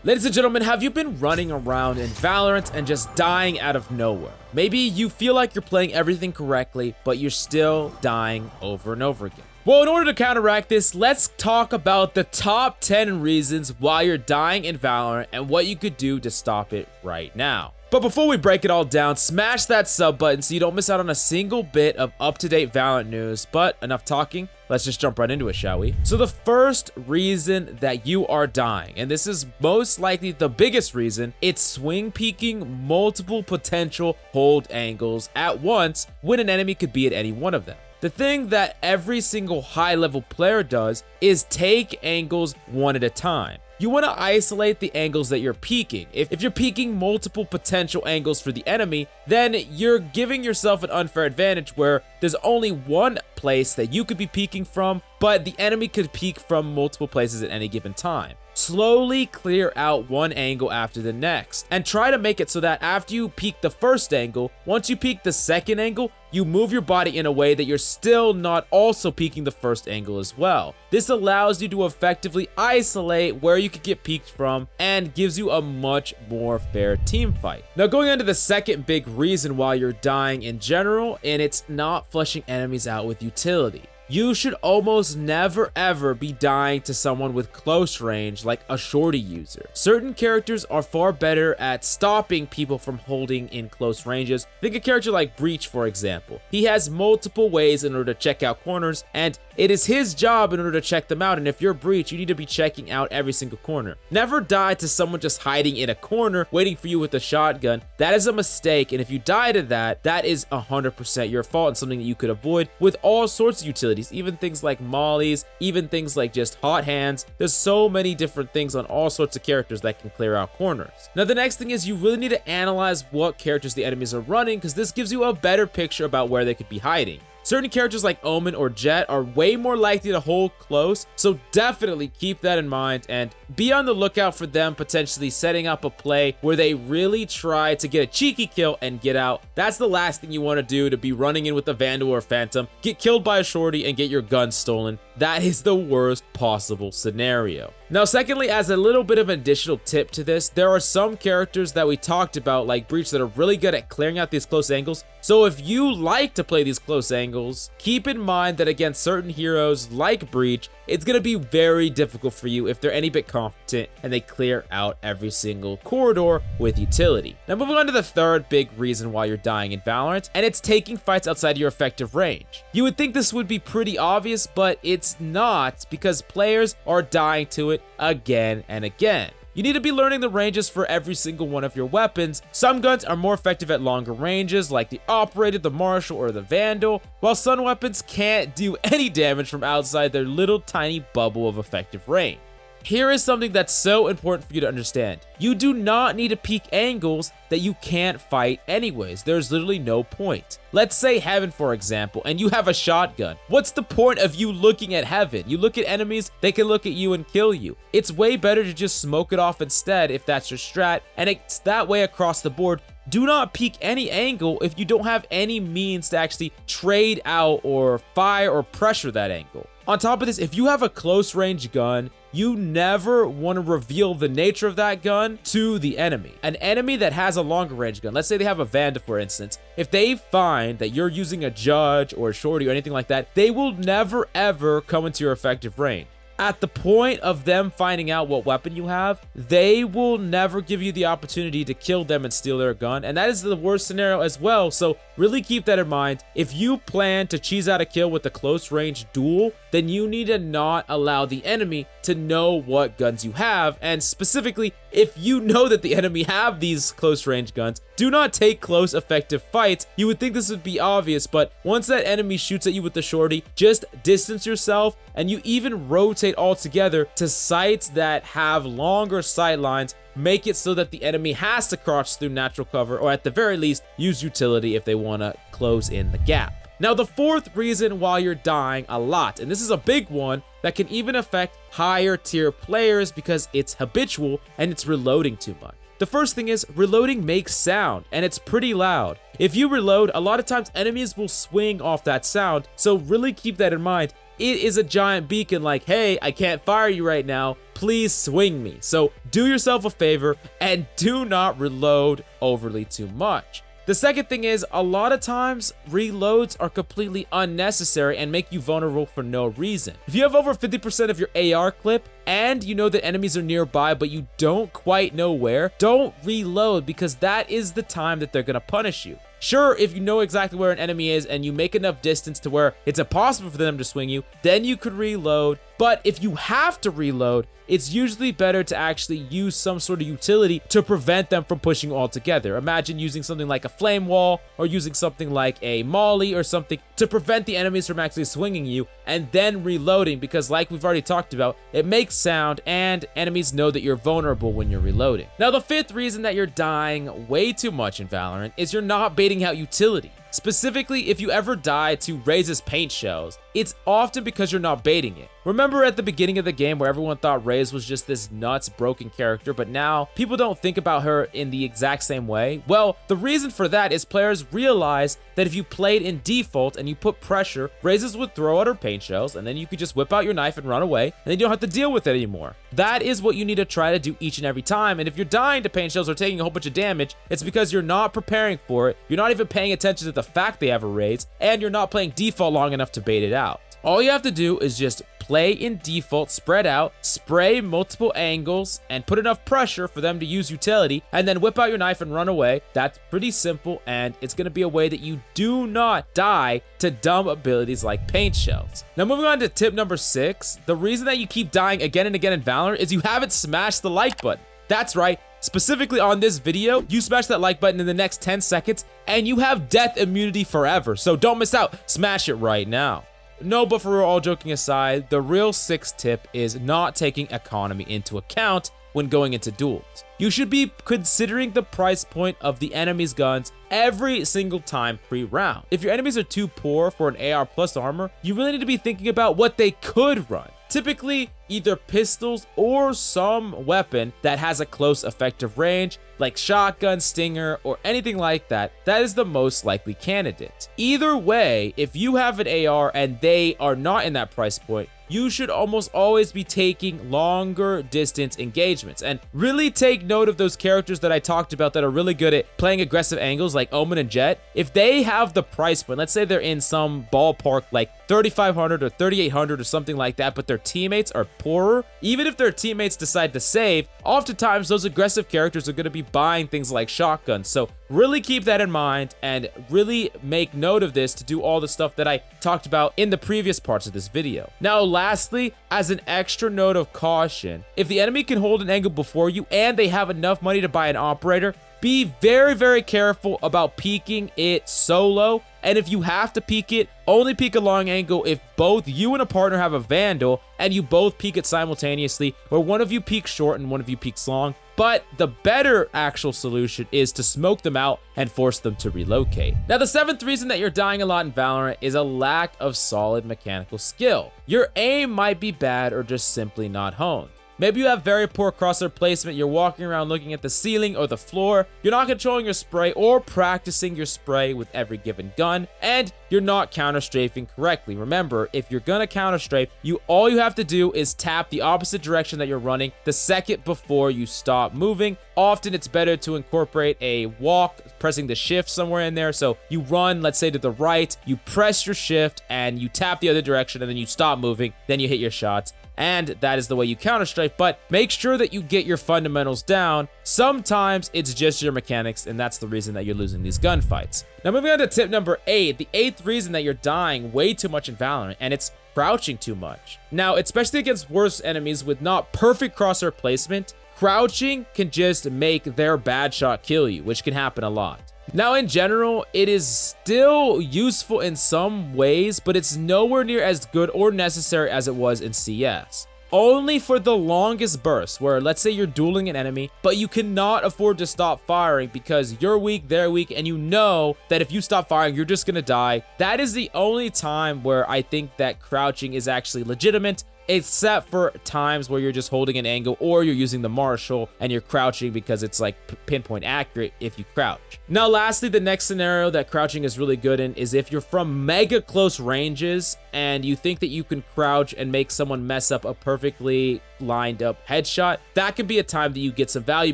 Ladies and gentlemen, have you been running around in Valorant and just dying out of nowhere? Maybe you feel like you're playing everything correctly, but you're still dying over and over again. Well, in order to counteract this, let's talk about the top 10 reasons why you're dying in Valorant and what you could do to stop it right now. But before we break it all down, smash that sub button so you don't miss out on a single bit of up-to-date Valorant news. But enough talking, let's just jump right into it, shall we? So the first reason that you are dying, and this is most likely the biggest reason, it's swing peeking multiple potential hold angles at once when an enemy could be at any one of them. The thing that every single high-level player does is take angles one at a time. You want to isolate the angles that you're peeking. If you're peeking multiple potential angles for the enemy, then you're giving yourself an unfair advantage where there's only one place that you could be peeking from, but the enemy could peek from multiple places at any given time. Slowly clear out one angle after the next, and try to make it so that after you peek the first angle, once you peek the second angle, you move your body in a way that you're still not also peeking the first angle as well. This allows you to effectively isolate where you could get peeked from and gives you a much more fair team fight. Now going on to the second big reason why you're dying in general, and it's not flushing enemies out with utility. You should almost never ever be dying to someone with close range like a shorty user. Certain characters are far better at stopping people from holding in close ranges. Think a character like Breach, for example. He has multiple ways in order to check out corners, and it is his job in order to check them out, and if you're Breach, you need to be checking out every single corner. Never die to someone just hiding in a corner waiting for you with a shotgun. That is a mistake, and if you die to that, that is 100% your fault and something that you could avoid with all sorts of utilities, even things like mollies, even things like just hot hands. There's so many different things on all sorts of characters that can clear out corners. Now the next thing is you really need to analyze what characters the enemies are running, because this gives you a better picture about where they could be hiding. Certain characters like Omen or Jett are way more likely to hold close, so definitely keep that in mind and be on the lookout for them potentially setting up a play where they really try to get a cheeky kill and get out. That's the last thing you want to do, to be running in with a Vandal or Phantom, get killed by a shorty, and get your gun stolen. That is the worst possible scenario. Now, secondly, as a little bit of an additional tip to this, there are some characters that we talked about, like Breach, that are really good at clearing out these close angles. So if you like to play these close angles, keep in mind that against certain heroes like Breach, it's going to be very difficult for you if they're any bit competent and they clear out every single corridor with utility. Now moving on to the third big reason why you're dying in Valorant, and it's taking fights outside your effective range. You would think this would be pretty obvious, but it's not, because players are dying to it again and again. You need to be learning the ranges for every single one of your weapons. Some guns are more effective at longer ranges, like the Operator, the Marshal, or the Vandal, while some weapons can't do any damage from outside their little tiny bubble of effective range. Here is something that's so important for you to understand. You do not need to peek angles that you can't fight anyways. There's literally no point. Let's say Heaven, for example, and you have a shotgun. What's the point of you looking at Heaven? You look at enemies, they can look at you and kill you. It's way better to just smoke it off instead if that's your strat, and it's that way across the board. Do not peek any angle if you don't have any means to actually trade out or fire or pressure that angle. On top of this, if you have a close range gun, you never want to reveal the nature of that gun to the enemy. An enemy that has a longer range gun, let's say they have a Vandal, for instance, if they find that you're using a Judge or a Shorty or anything like that, they will never ever come into your effective range. At the point of them finding out what weapon you have, they will never give you the opportunity to kill them and steal their gun, and that is the worst scenario as well, so really keep that in mind. If you plan to cheese out a kill with a close range duel, then you need to not allow the enemy to know what guns you have, and specifically, if you know that the enemy have these close range guns, do not take close effective fights. You would think this would be obvious, but once that enemy shoots at you with the shorty, just distance yourself, and you even rotate altogether to sights that have longer sight lines. Make it so that the enemy has to crouch through natural cover, or at the very least, use utility if they want to close in the gap. Now, the fourth reason why you're dying a lot, and this is a big one that can even affect higher tier players because it's habitual and it's reloading too much. The first thing is reloading makes sound, and it's pretty loud. If you reload, a lot of times enemies will swing off that sound, so really keep that in mind. it is a giant beacon like, hey, I can't fire you right now, please swing me. So do yourself a favor and do not reload overly too much. The second thing is, a lot of times reloads are completely unnecessary and make you vulnerable for no reason. If you have over 50% of your AR clip and you know that enemies are nearby but you don't quite know where, don't reload, because that is the time that they're gonna punish you. Sure, if you know exactly where an enemy is and you make enough distance to where it's impossible for them to swing you, then you could reload. But if you have to reload, it's usually better to actually use some sort of utility to prevent them from pushing you altogether. Imagine using something like a flame wall or using something like a molly or something to prevent the enemies from actually swinging you, and then reloading, because like we've already talked about, it makes sound and enemies know that you're vulnerable when you're reloading. Now, the fifth reason that you're dying way too much in Valorant is you're not baiting out utility. Specifically, if you ever die to Raze's paint shells, it's often because you're not baiting it. Remember at the beginning of the game where everyone thought Raze was just this nuts broken character, but now people don't think about her in the exact same way? Well, the reason for that is players realize that if you played in default and you put pressure, Raze would throw out her paint shells, and then you could just whip out your knife and run away, and then you don't have to deal with it anymore. That is what you need to try to do each and every time, and if you're dying to paint shells or taking a whole bunch of damage, it's because you're not preparing for it, you're not even paying attention to the fact they have a Raze, and you're not playing default long enough to bait it out. All you have to do is just play in default, spread out, spray multiple angles, and put enough pressure for them to use utility, and then whip out your knife and run away. That's pretty simple, and it's going to be a way that you do not die to dumb abilities like paint shells. Now, moving on to tip number 6, the reason that you keep dying again and again in Valorant is you haven't smashed the like button. That's right. Specifically on this video, you smash that like button in the next 10 seconds, and you have death immunity forever. So don't miss out. Smash it right now. No, but for all joking aside, the real 6th tip is not taking economy into account when going into duels. You should be considering the price point of the enemy's guns every single time pre-round. If your enemies are too poor for an AR plus armor, you really need to be thinking about what they could run. Typically, either pistols or some weapon that has a close effective range, like shotgun, stinger, or anything like that, that is the most likely candidate. Either way, if you have an AR and they are not in that price point, you should almost always be taking longer distance engagements. And really take note of those characters that I talked about that are really good at playing aggressive angles like Omen and Jet. If they have the price point, let's say they're in some ballpark like 3,500 or 3,800 or something like that, but their teammates are poorer, even if their teammates decide to save, oftentimes those aggressive characters are going to be buying things like shotguns. So really keep that in mind and really make note of this to do all the stuff that I talked about in the previous parts of this video. Now, lastly, as an extra note of caution, if the enemy can hold an angle before you and they have enough money to buy an operator, be very, very careful about peeking it solo. And if you have to peek it, only peek a long angle if both you and a partner have a Vandal and you both peek it simultaneously, where one of you peeks short and one of you peeks long. But the better actual solution is to smoke them out and force them to relocate. Now, the 7th reason that you're dying a lot in Valorant is a lack of solid mechanical skill. Your aim might be bad or just simply not honed. Maybe you have very poor crosshair placement, you're walking around looking at the ceiling or the floor, you're not controlling your spray or practicing your spray with every given gun, and you're not counter-strafing correctly. Remember, if you're gonna counter-strafe, all you have to do is tap the opposite direction that you're running the second before you stop moving. Often it's better to incorporate a walk, pressing the shift somewhere in there. So you run, let's say to the right, you press your shift and you tap the other direction and then you stop moving, then you hit your shots. And that is the way you counter-strike, but make sure that you get your fundamentals down. Sometimes it's just your mechanics, and that's the reason that you're losing these gunfights. Now, moving on to tip number 8, the 8th reason that you're dying way too much in Valorant, and it's crouching too much. Now, especially against worse enemies with not perfect crosshair placement, crouching can just make their bad shot kill you, which can happen a lot. Now, in general, it is still useful in some ways, but it's nowhere near as good or necessary as it was in CS. Only for the longest bursts, where let's say you're dueling an enemy, but you cannot afford to stop firing because you're weak, they're weak, and you know that if you stop firing, you're just gonna die. That is the only time where I think that crouching is actually legitimate. except for times where you're just holding an angle or you're using the marshal and you're crouching because it's like pinpoint accurate if you crouch. Now, lastly, the next scenario that crouching is really good in is if you're from mega close ranges and you think that you can crouch and make someone mess up a perfectly lined up headshot. That can be a time that you get some value,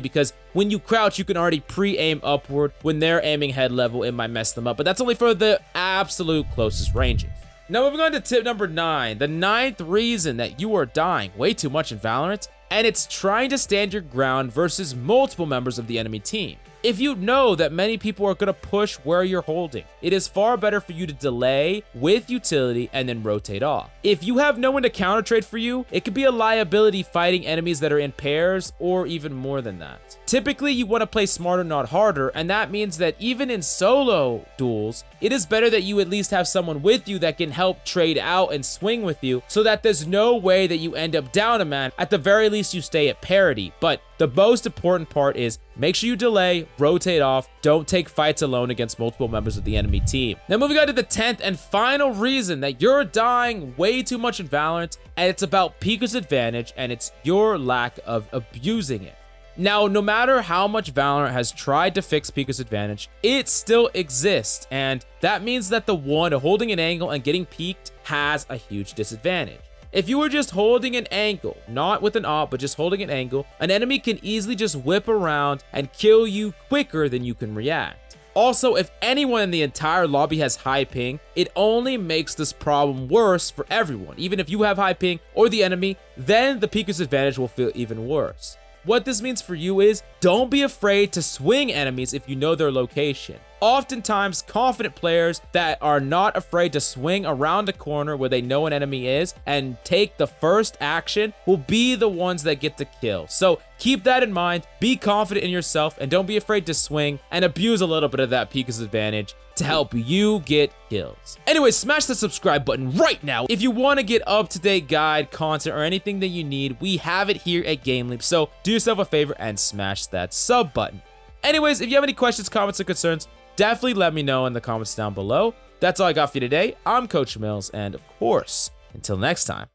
because when you crouch, you can already pre-aim upward. When they're aiming head level, it might mess them up, but that's only for the absolute closest ranges. Now, moving on to tip number 9, the 9th reason that you are dying way too much in Valorant, and it's trying to stand your ground versus multiple members of the enemy team. If you know that many people are going to push where you're holding, it is far better for you to delay with utility and then rotate off. If you have no one to counter trade for you, it could be a liability fighting enemies that are in pairs or even more than that. Typically, you want to play smarter, not harder, and that means that even in solo duels, it is better that you at least have someone with you that can help trade out and swing with you, so that there's no way that you end up down a man. At the very least, you stay at parity. But the most important part is make sure you delay, rotate off, don't take fights alone against multiple members of the enemy team. Now, moving on to the 10th and final reason that you're dying way too much in Valorant, and it's about PEEKER'S advantage, and it's your lack of abusing it. Now, no matter how much Valorant has tried to fix PEEKER'S advantage, it still exists, and that means that the one holding an angle and getting peeked has a huge disadvantage. If you were just holding an angle, not with an op, but just holding an angle, an enemy can easily just whip around and kill you quicker than you can react. Also, if anyone in the entire lobby has high ping, it only makes this problem worse for everyone. Even if you have high ping or the enemy, then the PEEKER'S advantage will feel even worse. What this means for you is, don't be afraid to swing enemies if you know their location. Oftentimes, confident players that are not afraid to swing around a corner where they know an enemy is and take the first action will be the ones that get the kill. So keep that in mind, be confident in yourself, and don't be afraid to swing and abuse a little bit of that PEEKER'S advantage to help you get kills. Anyway, smash the subscribe button right now. If you want to get up-to-date guide, content, or anything that you need, we have it here at GameLeap. So do yourself a favor and smash that sub button. Anyways, if you have any questions, comments, or concerns, definitely let me know in the comments down below. That's all I got for you today. I'm Coach Mills, and of course, until next time.